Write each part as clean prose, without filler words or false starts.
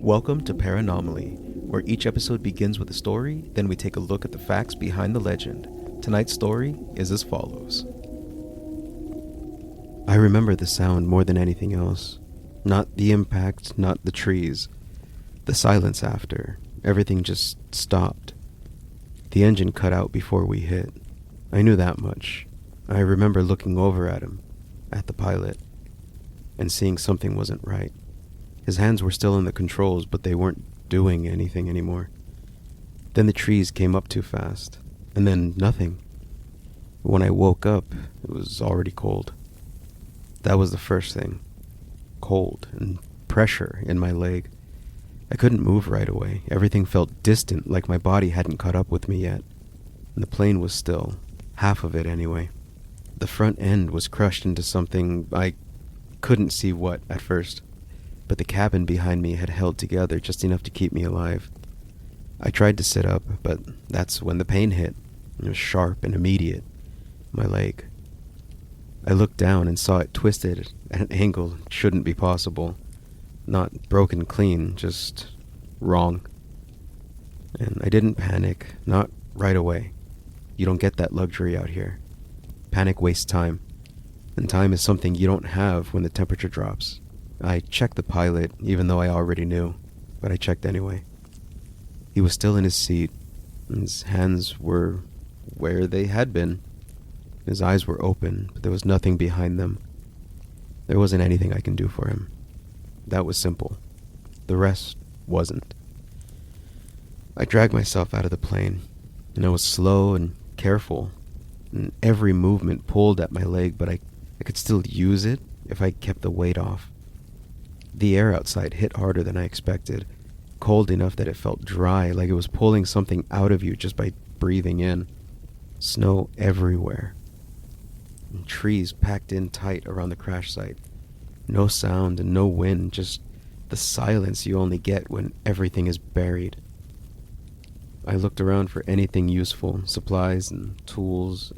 Welcome to Paranomaly, where each episode begins with a story, then we take a look at the facts behind the legend. Tonight's story is as follows. I remember the sound more than anything else. Not the impact, not the trees. The silence after. Everything just stopped. The engine cut out before we hit. I knew that much. I remember looking over at him, at the pilot, and seeing something wasn't right. His hands were still in the controls, but they weren't doing anything anymore. Then the trees came up too fast, and then nothing. When I woke up, it was already cold. That was the first thing. Cold and pressure in my leg. I couldn't move right away. Everything felt distant, like my body hadn't caught up with me yet. And the plane was still. Half of it anyway. The front end was crushed into something I couldn't see what at first. But the cabin behind me had held together just enough to keep me alive. I tried to sit up, but that's when the pain hit. It was sharp and immediate. My leg. I looked down and saw it twisted at an angle it shouldn't be possible. Not broken clean, just wrong. And I didn't panic, not right away. You don't get that luxury out here. Panic wastes time. And time is something you don't have when the temperature drops. I checked the pilot, even though I already knew, but I checked anyway. He was still in his seat, and his hands were where they had been. His eyes were open, but there was nothing behind them. There wasn't anything I can do for him. That was simple. The rest wasn't. I dragged myself out of the plane, and I was slow and careful, and every movement pulled at my leg, but I could still use it if I kept the weight off. The air outside hit harder than I expected, cold enough that it felt dry, like it was pulling something out of you just by breathing in. Snow everywhere. And trees packed in tight around the crash site. No sound and no wind, just the silence you only get when everything is buried. I looked around for anything useful, supplies and tools,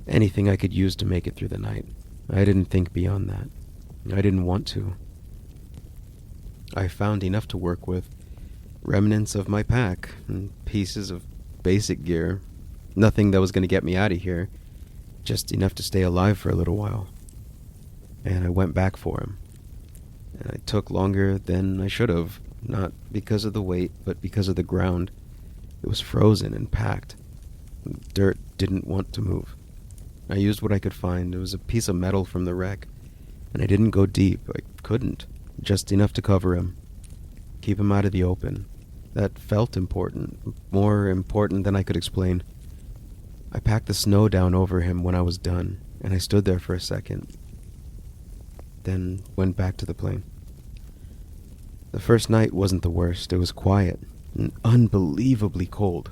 anything I could use to make it through the night. I didn't think beyond that. I didn't want to. I found enough to work with, remnants of my pack, and pieces of basic gear. Nothing that was going to get me out of here, just enough to stay alive for a little while. And I went back for him. And I took longer than I should have, not because of the weight, but because of the ground. It was frozen and packed. The dirt didn't want to move. I used what I could find. It was a piece of metal from the wreck, and I didn't go deep. I couldn't. Just enough to cover him. Keep him out of the open. That felt important. More important than I could explain. I packed the snow down over him when I was done, and I stood there for a second. Then went back to the plane. The first night wasn't the worst. It was quiet and unbelievably cold.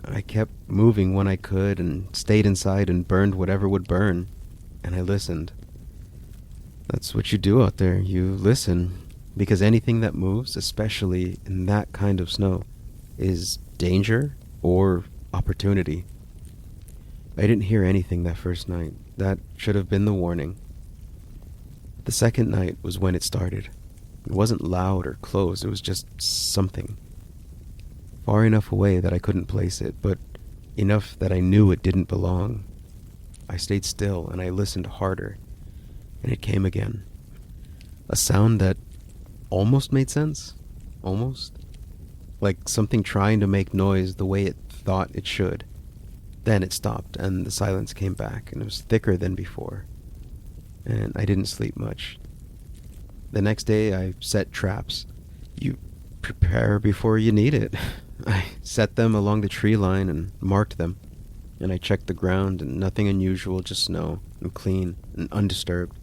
I kept moving when I could and stayed inside and burned whatever would burn, and I listened. That's what you do out there. You listen, because anything that moves, especially in that kind of snow, is danger or opportunity. I didn't hear anything that first night. That should have been the warning. The second night was when it started. It wasn't loud or close, it was just something. Far enough away that I couldn't place it, but enough that I knew it didn't belong. I stayed still and I listened harder. And it came again. A sound that almost made sense. Almost. Like something trying to make noise the way it thought it should. Then it stopped, and the silence came back, and it was thicker than before. And I didn't sleep much. The next day, I set traps. You prepare before you need it. I set them along the tree line and marked them. And I checked the ground, and nothing unusual, just snow, and clean, and undisturbed.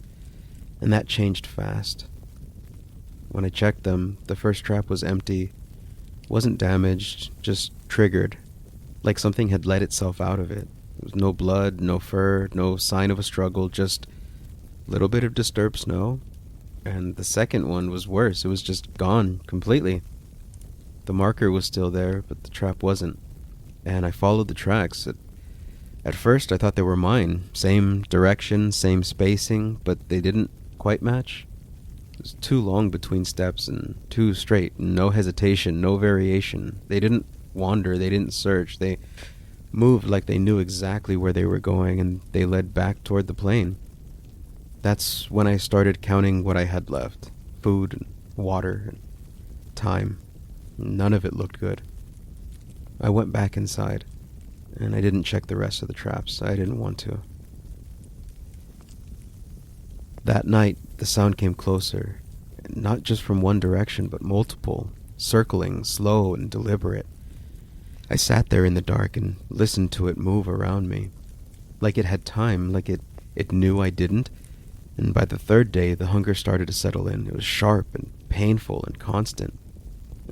And that changed fast. When I checked them, the first trap was empty. Wasn't damaged, just triggered. Like something had let itself out of it. There was no blood, no fur, no sign of a struggle, just a little bit of disturbed snow. And the second one was worse. It was just gone completely. The marker was still there, but the trap wasn't. And I followed the tracks. At first, I thought they were mine. Same direction, same spacing, but they didn't quite match. was too long between steps and too straight, no hesitation, no variation. They didn't wander, they didn't search, they moved like they knew exactly where they were going, and they led back toward the plane. That's when I started counting what I had left. Food and water and time. None of it looked good. I went back inside, and I didn't check the rest of the traps. I didn't want to. That night, the sound came closer, not just from one direction, but multiple, circling, slow and deliberate. I sat there in the dark and listened to it move around me, like it had time, like it knew I didn't. And by the third day, the hunger started to settle in. It was sharp and painful and constant,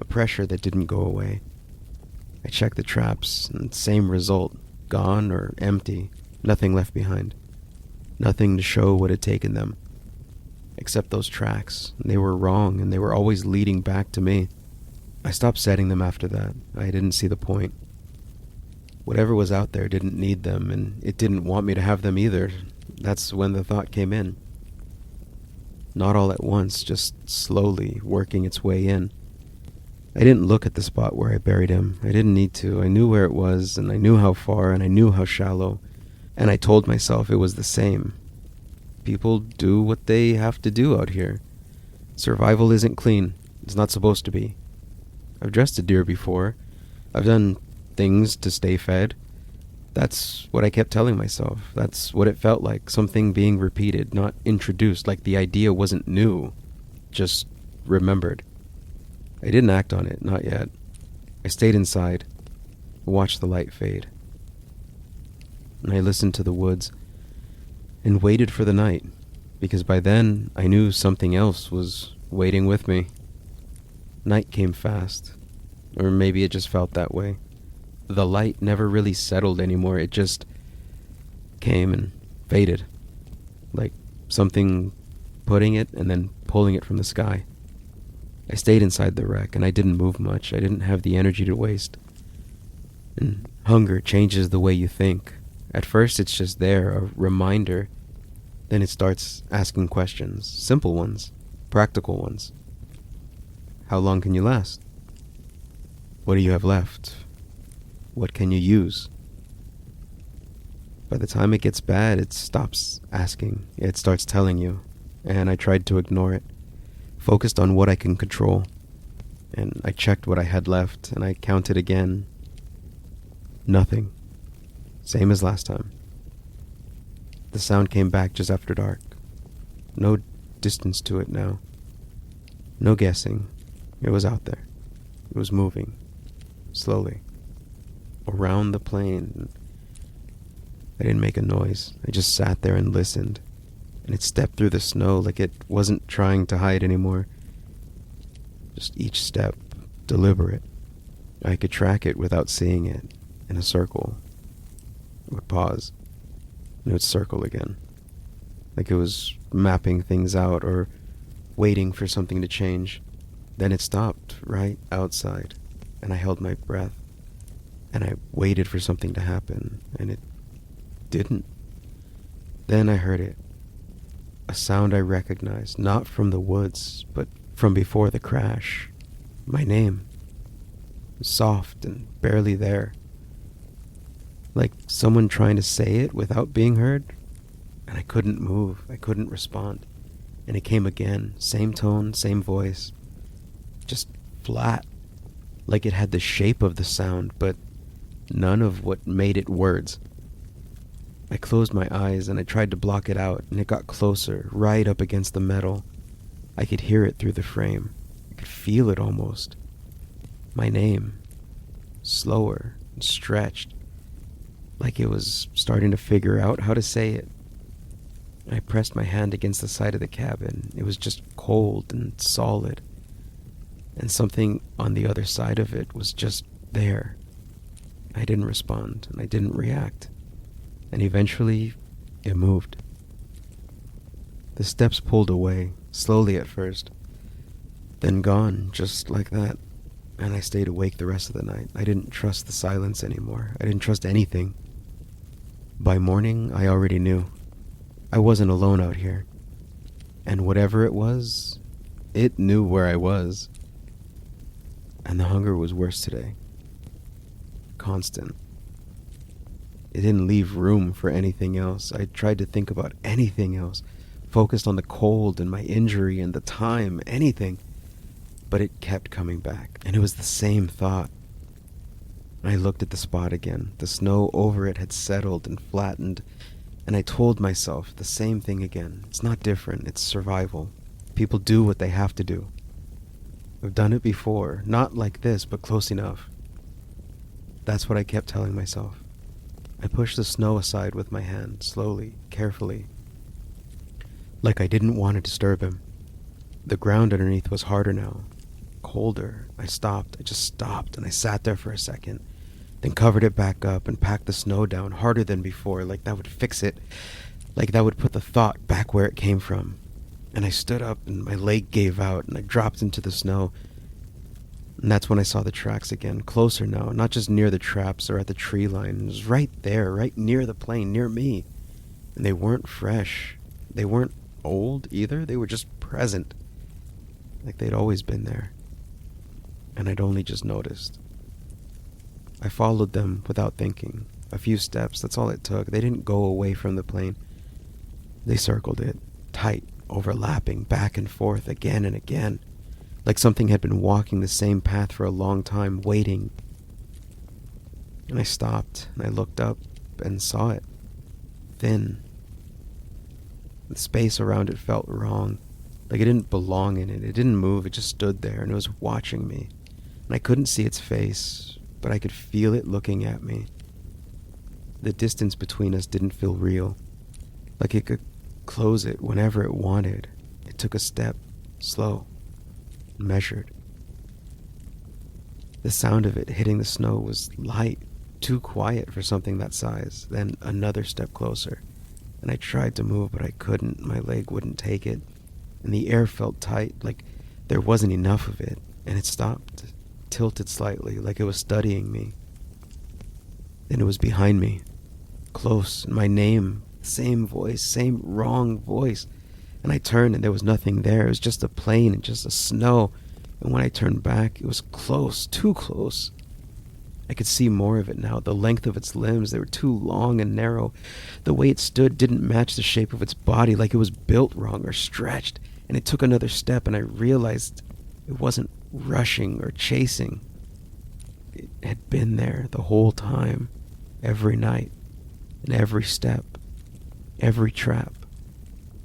a pressure that didn't go away. I checked the traps, and same result, gone or empty, nothing left behind. Nothing to show what had taken them, except those tracks. They were wrong, and they were always leading back to me. I stopped setting them after that. I didn't see the point. Whatever was out there didn't need them, and it didn't want me to have them either. That's when the thought came in. Not all at once, just slowly working its way in. I didn't look at the spot where I buried him. I didn't need to. I knew where it was, and I knew how far, and I knew how shallow. And I told myself it was the same. People do what they have to do out here. Survival isn't clean. It's not supposed to be. I've dressed a deer before. I've done things to stay fed. That's what I kept telling myself. That's what it felt like, something being repeated, not introduced, like the idea wasn't new, just remembered. I didn't act on it, not yet. I stayed inside, watched the light fade. And I listened to the woods and waited for the night, because by then I knew something else was waiting with me. Night came fast, or maybe it just felt that way. The light never really settled anymore. It just came and faded, like something putting it and then pulling it from the sky. I stayed inside the wreck, and I didn't move much. I didn't have the energy to waste. And hunger changes the way you think. At first it's just there, a reminder. Then it starts asking questions, simple ones, practical ones. How long can you last? What do you have left? What can you use? By the time it gets bad, it stops asking. It starts telling you. And I tried to ignore it, focused on what I can control. And I checked what I had left, and I counted again. Nothing. Same as last time. The sound came back just after dark. No distance to it now. No guessing. It was out there. It was moving. Slowly. Around the plane. I didn't make a noise. I just sat there and listened. And it stepped through the snow like it wasn't trying to hide anymore. Just each step, deliberate. I could track it without seeing it. In a circle. It would pause. And it would circle again. Like it was mapping things out or waiting for something to change. Then it stopped right outside. And I held my breath. And I waited for something to happen. And it didn't. Then I heard it. A sound I recognized, not from the woods, but from before the crash. My name. Soft and barely there. Like someone trying to say it without being heard. And I couldn't move. I couldn't respond. And it came again. Same tone, same voice. Just flat. Like it had the shape of the sound, but none of what made it words. I closed my eyes and I tried to block it out, and it got closer, right up against the metal. I could hear it through the frame. I could feel it almost. My name. Slower and stretched. Like it was starting to figure out how to say it. I pressed my hand against the side of the cabin. It was just cold and solid. And something on the other side of it was just there. I didn't respond, and I didn't react. And eventually, it moved. The steps pulled away, slowly at first. Then gone, just like that. And I stayed awake the rest of the night. I didn't trust the silence anymore. I didn't trust anything. By morning, I already knew. I wasn't alone out here. And whatever it was, It knew where I was. And the hunger was worse today. Constant. It didn't leave room for anything else. I tried to think about anything else, focused on the cold and my injury and the time, anything. But it kept coming back, and it was the same thought. I looked at the spot again. The snow over it had settled and flattened, and I told myself the same thing again. It's not different, it's survival. People do what they have to do. I've done it before, not like this, but close enough. That's what I kept telling myself. I pushed the snow aside with my hand, slowly, carefully, like I didn't want to disturb him. The ground underneath was harder now, colder. I just stopped, and I sat there for a second, then covered it back up and packed the snow down harder than before, like that would fix it, like that would put the thought back where it came from. And I stood up, and my leg gave out, and I dropped into the snow. And that's when I saw the tracks again, closer now, not just near the traps or at the tree line. It was right there, right near the plane, near me. And they weren't fresh. They weren't old either. They were just present, like they'd always been there. And I'd only just noticed. I followed them without thinking. A few steps, that's all it took. They didn't go away from the plane. They circled it, tight, overlapping, back and forth, again and again, like something had been walking the same path for a long time, waiting. And I stopped, and I looked up and saw it. Thin. The space around it felt wrong, like it didn't belong in it. It didn't move, it just stood there, and it was watching me. And I couldn't see its face, but I could feel it looking at me. The distance between us didn't feel real, like it could close it whenever it wanted. It took a step, slow, measured. The sound of it hitting the snow was light, too quiet for something that size. Then another step closer, and I tried to move, but I couldn't. My leg wouldn't take it, and the air felt tight, like there wasn't enough of it. And it stopped, tilted slightly, like it was studying me. Then it was behind me, close, and my name, same voice, same wrong voice. And I turned, and there was nothing there. It was just a plane and just a snow. And when I turned back, it was close, too close. I could see more of it now. The length of its limbs, they were too long and narrow. The way it stood didn't match the shape of its body, like it was built wrong or stretched. And it took another step, and I realized it wasn't rushing or chasing. It had been there the whole time, every night, and every step, every trap,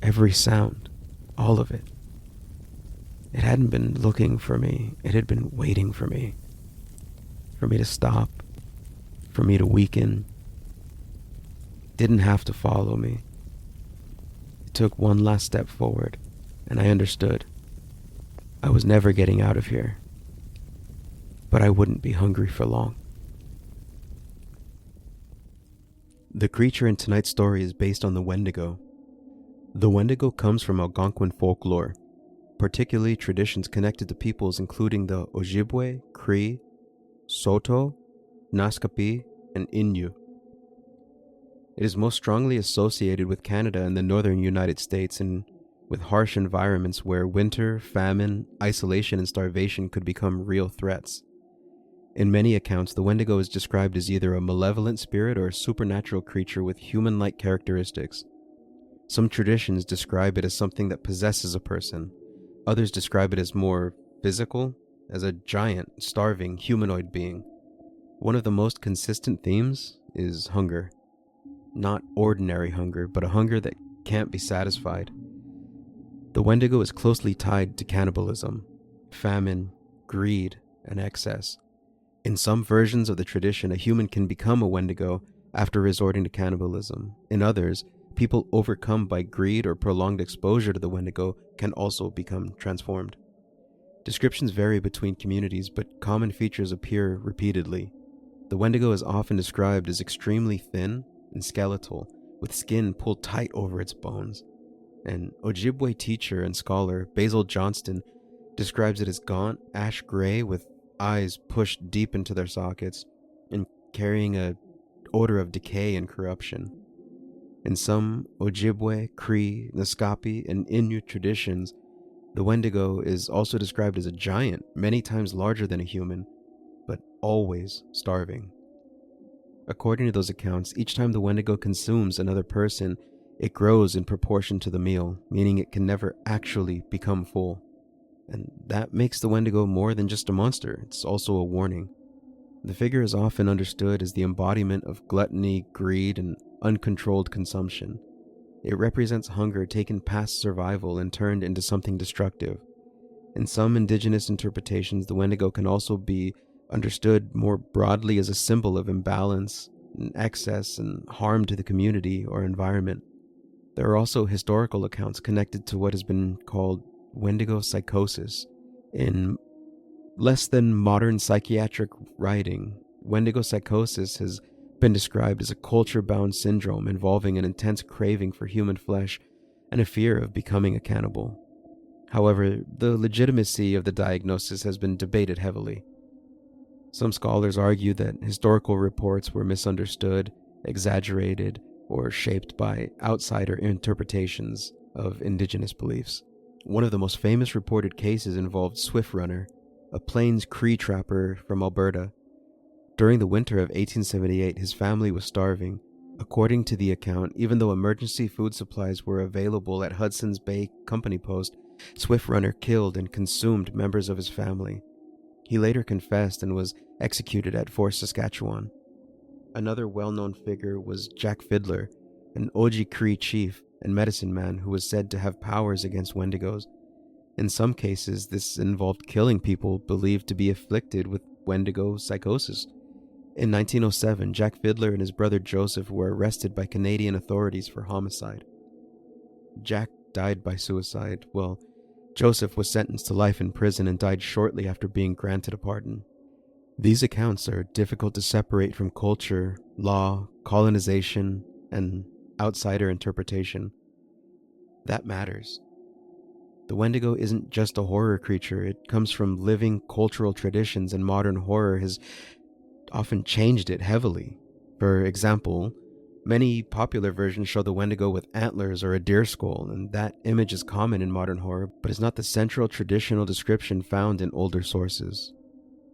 every sound, all of it. It hadn't been looking for me. It had been waiting for me to stop, for me to weaken. It didn't have to follow me. It took one last step forward, and I understood. I was never getting out of here, but I wouldn't be hungry for long. The creature in tonight's story is based on the Wendigo. The Wendigo comes from Algonquian folklore, particularly traditions connected to peoples including the Ojibwe, Cree, Saulteaux, Naskapi, and Innu. It is most strongly associated with Canada and the northern United States, and with harsh environments where winter, famine, isolation, and starvation could become real threats. In many accounts, the Wendigo is described as either a malevolent spirit or a supernatural creature with human-like characteristics. Some traditions describe it as something that possesses a person. Others describe it as more physical, as a giant, starving, humanoid being. One of the most consistent themes is hunger. Not ordinary hunger, but a hunger that can't be satisfied. The Wendigo is closely tied to cannibalism, famine, greed, and excess. In some versions of the tradition, a human can become a Wendigo after resorting to cannibalism. In others, people overcome by greed or prolonged exposure to the Wendigo can also become transformed. Descriptions vary between communities, but common features appear repeatedly. The Wendigo is often described as extremely thin and skeletal, with skin pulled tight over its bones. An Ojibwe teacher and scholar, Basil Johnston, describes it as gaunt, ash gray, with eyes pushed deep into their sockets, and carrying an odor of decay and corruption. In some Ojibwe, Cree, Naskapi, and Innu traditions, The Wendigo is also described as a giant, many times larger than a human, but always starving. According to those accounts, each time the Wendigo consumes another person, it grows in proportion to the meal, meaning it can never actually become full. And that makes the Wendigo more than just a monster, it's also a warning. The figure is often understood as the embodiment of gluttony, greed, and uncontrolled consumption. It represents hunger taken past survival and turned into something destructive. In some indigenous interpretations, the Wendigo can also be understood more broadly as a symbol of imbalance, and excess, and harm to the community or environment. There are also historical accounts connected to what has been called Wendigo psychosis. In less than modern psychiatric writing, Wendigo psychosis has been described as a culture-bound syndrome involving an intense craving for human flesh and a fear of becoming a cannibal. However, the legitimacy of the diagnosis has been debated heavily. Some scholars argue that historical reports were misunderstood, exaggerated, or shaped by outsider interpretations of indigenous beliefs. One of the most famous reported cases involved Swift Runner, a Plains Cree trapper from Alberta. During the winter of 1878, his family was starving. According to the account, even though emergency food supplies were available at Hudson's Bay Company Post, Swift Runner killed and consumed members of his family. He later confessed and was executed at Fort Saskatchewan. Another well-known figure was Jack Fiddler, an Oji Cree chief and medicine man who was said to have powers against Wendigos. In some cases, this involved killing people believed to be afflicted with Wendigo psychosis. In 1907, Jack Fiddler and his brother Joseph were arrested by Canadian authorities for homicide. Jack died by suicide, while Joseph was sentenced to life in prison and died shortly after being granted a pardon. These accounts are difficult to separate from culture, law, colonization, and outsider interpretation. That matters. The Wendigo isn't just a horror creature, it comes from living cultural traditions, and modern horror has often changed it heavily. For example, many popular versions show the Wendigo with antlers or a deer skull, and that image is common in modern horror, but is not the central traditional description found in older sources.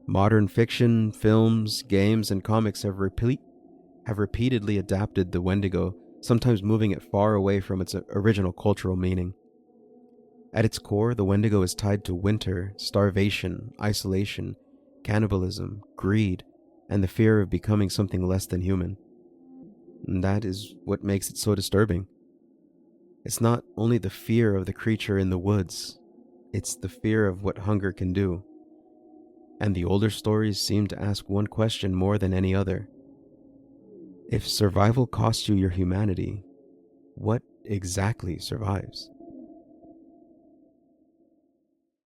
Modern fiction, films, games, and comics have repeatedly adapted the Wendigo, sometimes moving it far away from its original cultural meaning. At its core, the Wendigo is tied to winter, starvation, isolation, cannibalism, greed, and the fear of becoming something less than human. And that is what makes it so disturbing. It's not only the fear of the creature in the woods, it's the fear of what hunger can do. And the older stories seem to ask one question more than any other. If survival costs you your humanity, what exactly survives?